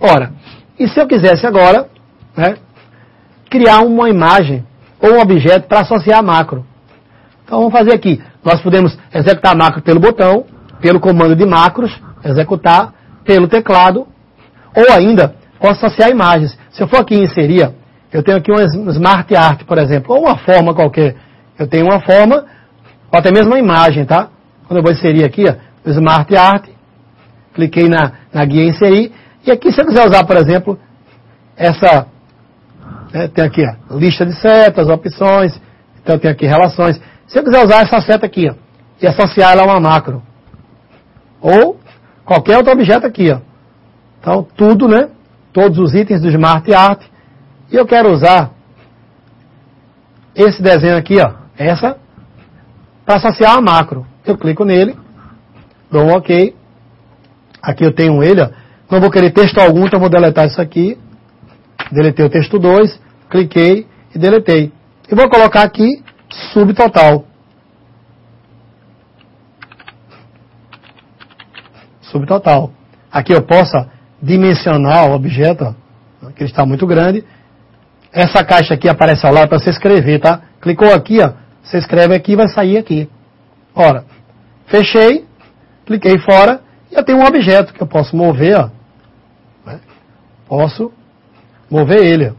Ora, e se eu quisesse agora, né, criar uma imagem ou um objeto para associar a macro? Então vamos fazer aqui. Nós podemos executar a macro pelo botão, pelo comando de macros, executar, pelo teclado, ou ainda associar imagens. Se eu for aqui em inserir, eu tenho aqui um Smart Art, por exemplo, ou uma forma qualquer. Eu tenho uma forma, ou até mesmo uma imagem, tá? Quando eu vou inserir aqui, ó, o Smart Art, cliquei na guia inserir, e aqui se eu quiser usar, por exemplo, essa, né, tem aqui ó, lista de setas, opções, então tem aqui relações. Se eu quiser usar essa seta aqui, ó, e associar ela a uma macro, ou qualquer outro objeto aqui, ó. Então, tudo, né? Todos os itens do Smart Art. E eu quero usar esse desenho aqui, ó, essa, para associar a macro. Eu clico nele, dou um OK. Aqui eu tenho ele, ó. Não vou querer texto algum, então vou deletar isso aqui. Deletei o texto 2, cliquei e deletei. E vou colocar aqui subtotal. Subtotal. Aqui eu posso dimensionar o objeto, ó, que ele está muito grande. Essa caixa aqui aparece ao lado para você escrever, tá? Clicou aqui, ó, você escreve aqui e vai sair aqui. Ora, fechei, cliquei fora e eu tenho um objeto que eu posso mover, ó. Né? Posso mover ele. Ó.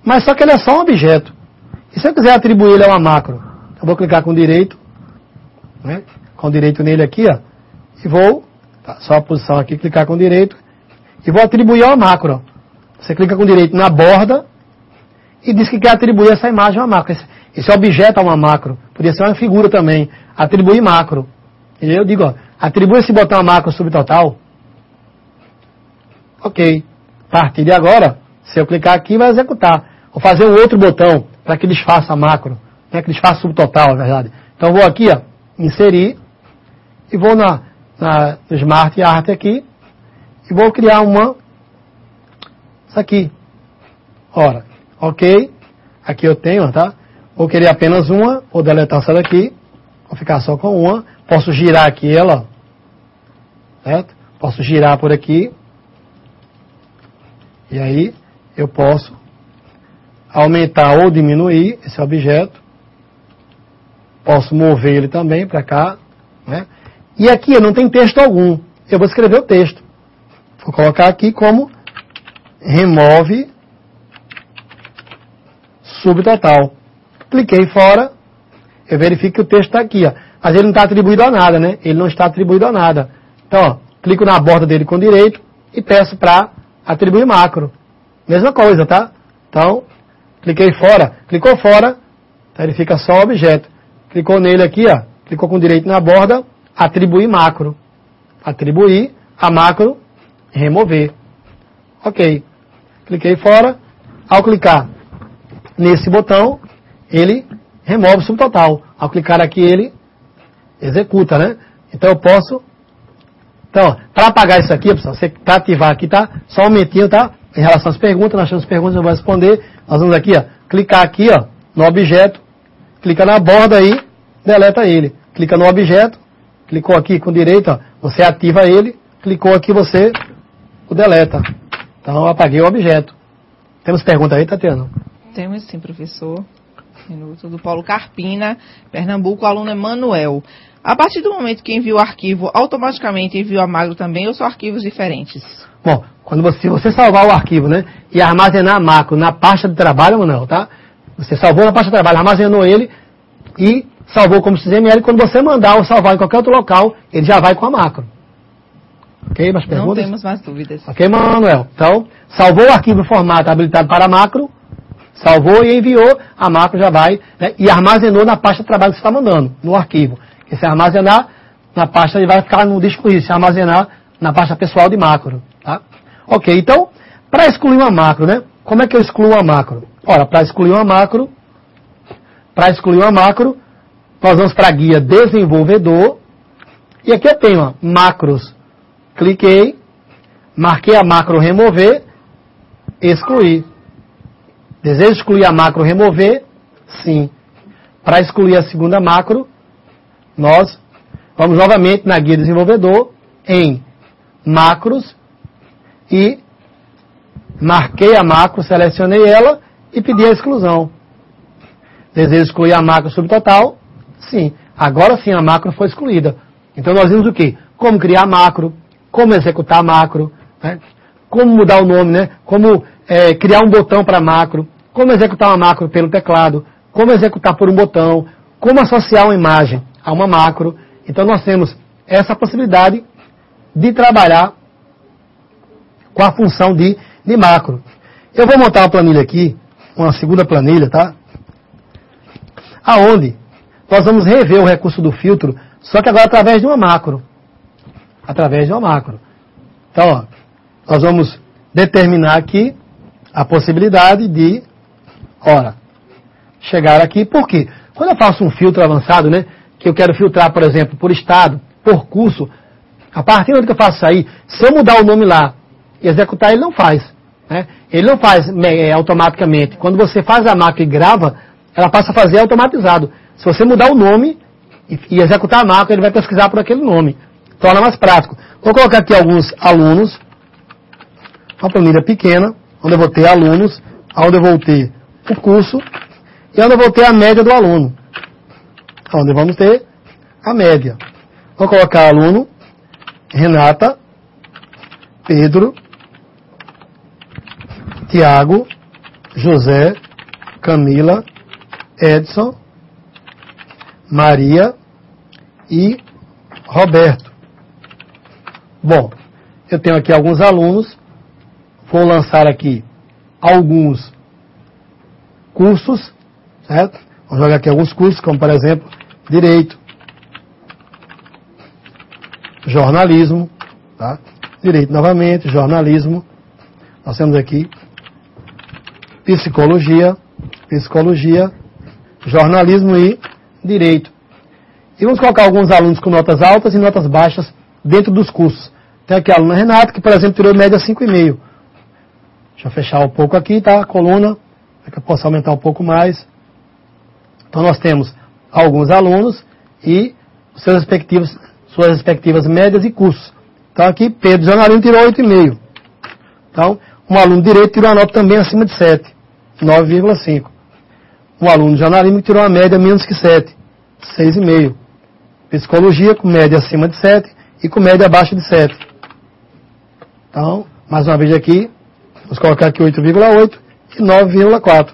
Mas só que ele é só um objeto. E se eu quiser atribuir ele a uma macro? Eu vou clicar com direito, né? Com direito nele aqui, ó, e vou, tá, só a posição aqui, clicar com direito, e vou atribuir a uma macro. Ó. Você clica com direito na borda e diz que quer atribuir essa imagem a uma macro. Esse objeto a uma macro. Podia ser uma figura também. Atribuir macro. E eu digo, ó, atribui esse botão a macro subtotal. Ok. A partir de agora, se eu clicar aqui, vai executar. Vou fazer um outro botão para que desfaça a macro. Né, que desfaça subtotal, na verdade. Então vou aqui, ó, inserir. E vou no Smart Art aqui. E vou criar uma. Isso aqui. Ora, ok. Aqui eu tenho, tá? Vou querer apenas uma. Vou deletar essa daqui. Vou ficar só com uma. Posso girar aqui ela. Certo? Posso girar por aqui. E aí eu posso aumentar ou diminuir esse objeto. Posso mover ele também para cá. Né? E aqui não tem texto algum. Eu vou escrever o texto. Vou colocar aqui como remove subtotal. Cliquei fora. Eu verifico que o texto está aqui. Ó. Mas ele não está atribuído a nada, né? Ele não está atribuído a nada. Então, ó, clico na borda dele com direito e peço para atribuir macro. Mesma coisa, tá? Então, cliquei fora. Clicou fora, então ele fica só objeto. Clicou nele aqui, ó. Clicou com direito na borda, atribuir macro. Atribuir a macro, remover. Ok. Cliquei fora. Ao clicar nesse botão, ele remove o subtotal. Ao clicar aqui, ele executa, né? Então eu posso... Então, para apagar isso aqui, pessoal, você para ativar aqui, tá? Só um momentinho, tá? Em relação às perguntas, nós temos perguntas, eu vou responder. Nós vamos aqui, ó, clicar aqui, ó, no objeto, clica na borda aí, deleta ele. Clica no objeto, clicou aqui com direito, ó, você ativa ele, clicou aqui, você o deleta. Então, eu apaguei o objeto. Temos pergunta aí, Tatiana? Temos sim, professor. Minuto do Paulo Carpina, Pernambuco, aluno Emanuel. A partir do momento que envia o arquivo, automaticamente envia a macro também ou são arquivos diferentes? Bom, quando você salvar o arquivo, né, e armazenar a macro na pasta de trabalho, Manuel, tá? Você salvou na pasta de trabalho, armazenou ele e salvou como XML. Quando você mandar ou salvar em qualquer outro local, ele já vai com a macro. Ok? Mais perguntas? Não temos mais dúvidas. Ok, Manuel? Então, salvou o arquivo em formato habilitado para macro, salvou e enviou, a macro já vai, né, e armazenou na pasta de trabalho que você está mandando, no arquivo. E se armazenar na pasta, ele vai ficar no disco rígido, se armazenar na pasta pessoal de macro. Tá? Ok, então, para excluir uma macro, né? Como é que eu excluo uma macro? Ora, para excluir uma macro, nós vamos para a guia desenvolvedor, e aqui eu tenho, ó, macros. Cliquei, marquei a macro remover, excluir. Desejo excluir a macro remover? Sim. Para excluir a segunda macro, nós vamos novamente na guia desenvolvedor, em macros, e marquei a macro, selecionei ela e pedi a exclusão. Desejo excluir a macro subtotal? Sim. Agora sim a macro foi excluída. Então nós vimos o quê? Como criar a macro, como executar a macro, né? Como mudar o nome, né? Como criar um botão para macro, como executar uma macro pelo teclado, como executar por um botão, como associar uma imagem a uma macro. Então nós temos essa possibilidade de trabalhar com a função de macro. Eu vou montar uma planilha aqui, uma segunda planilha, tá? Aonde nós vamos rever o recurso do filtro, só que agora através de uma macro. Através de uma macro. Então, ó, nós vamos determinar aqui a possibilidade de, chegar aqui. Por quê? Quando eu faço um filtro avançado, né, que eu quero filtrar, por exemplo, por estado, por curso, a partir do momento que eu faço isso aí, se eu mudar o nome lá e executar, ele não faz. Né? Ele não faz automaticamente. Quando você faz a macro e grava, ela passa a fazer automatizado. Se você mudar o nome e executar a macro, ele vai pesquisar por aquele nome. Torna mais prático. Vou colocar aqui alguns alunos, uma planilha pequena, onde eu vou ter alunos, onde eu vou ter o curso e onde eu vou ter a média do aluno. Onde vamos ter a média. Vou colocar aluno, Renata, Pedro, Tiago, José, Camila, Edson, Maria e Roberto. Bom, eu tenho aqui alguns alunos, vou lançar aqui alguns cursos, certo? Vou jogar aqui alguns cursos, como por exemplo, Direito, Jornalismo, tá? Direito novamente, Jornalismo, nós temos aqui Psicologia, Jornalismo e Direito. E vamos colocar alguns alunos com notas altas e notas baixas dentro dos cursos. Tem aqui a aluna Renata, que, por exemplo, tirou média 5,5. Deixa eu fechar um pouco aqui, tá? A coluna, para que eu possa aumentar um pouco mais. Então, nós temos alguns alunos e suas respectivas médias e cursos. Então, aqui, Pedro Jornalismo tirou 8,5. Então, um aluno de Direito tirou uma nota também acima de 7, 9,5. Um aluno de Jornalismo tirou uma média menos que 7, 6,5. Psicologia com média acima de 7 e com média abaixo de 7. Então, mais uma vez aqui, vamos colocar aqui 8,8 e 9,4.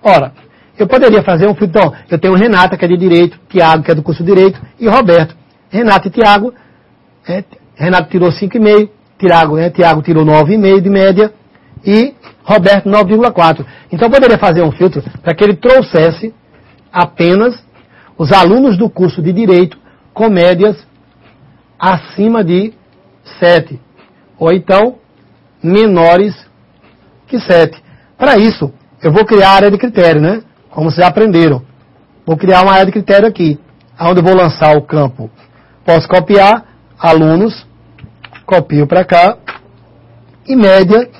Ora, eu poderia fazer um filtro. Então, eu tenho Renata, que é de Direito, Tiago, que é do curso de Direito, e Roberto. Renata e Tiago, Renata tirou 5,5, Tiago tirou 9,5 de média, e Roberto 9,4. Então, eu poderia fazer um filtro para que ele trouxesse apenas os alunos do curso de Direito com médias acima de 7. Ou então, menores que 7. Para isso, eu vou criar a área de critério, né? Como vocês já aprenderam. Vou criar uma área de critério aqui, onde eu vou lançar o campo. Posso copiar alunos, copio para cá, e média,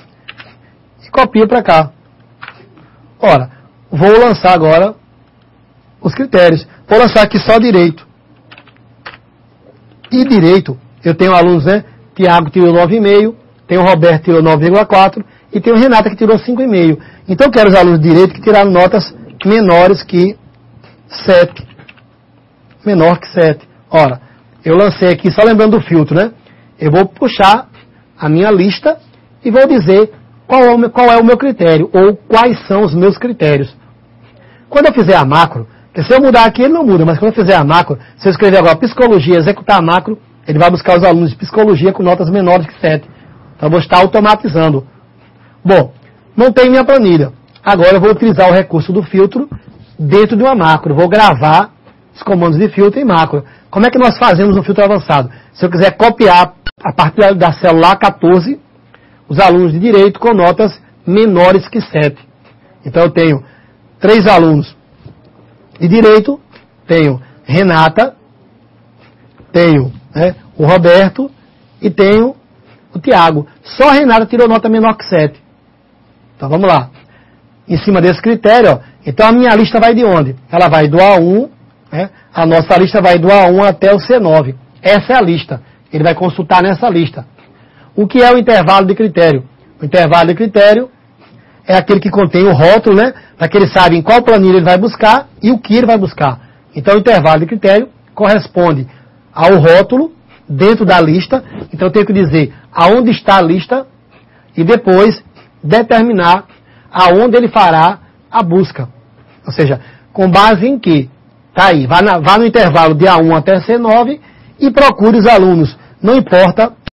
e copio para cá. Ora, vou lançar agora os critérios. Vou lançar aqui só Direito. E Direito, eu tenho alunos, né? Tiago tirou 9,5, tem o Roberto que tirou 9,4 e tem o Renata que tirou 5,5. Então eu quero os alunos de Direito que tiraram notas menores que 7. Menor que 7. Ora, eu lancei aqui, só lembrando do filtro, né? Eu vou puxar a minha lista e vou dizer qual é o meu critério, ou quais são os meus critérios. Quando eu fizer a macro, porque se eu mudar aqui ele não muda, mas quando eu fizer a macro, se eu escrever agora Psicologia, executar a macro, ele vai buscar os alunos de Psicologia com notas menores que 7. Então eu vou estar automatizando. Bom, montei minha planilha. Agora eu vou utilizar o recurso do filtro dentro de uma macro. Vou gravar os comandos de filtro em macro. Como é que nós fazemos um filtro avançado? Se eu quiser copiar a partir da célula A14, os alunos de Direito com notas menores que 7. Então eu tenho 3 alunos de Direito, tenho Renata, tenho o Roberto e tenho o Tiago. Só a Renata tirou nota menor que 7. Então vamos lá. Em cima desse critério, ó, então a minha lista vai de onde? Ela vai do A1, a nossa lista vai do A1 até o C9. Essa é a lista. Ele vai consultar nessa lista. O que é o intervalo de critério? O intervalo de critério é aquele que contém o rótulo, né? Para que ele saiba em qual planilha ele vai buscar e o que ele vai buscar. Então, o intervalo de critério corresponde ao rótulo dentro da lista. Então, eu tenho que dizer aonde está a lista e depois determinar aonde ele fará a busca. Ou seja, com base em que? Tá aí, vá no intervalo de A1 até C9 e procure os alunos. Não importa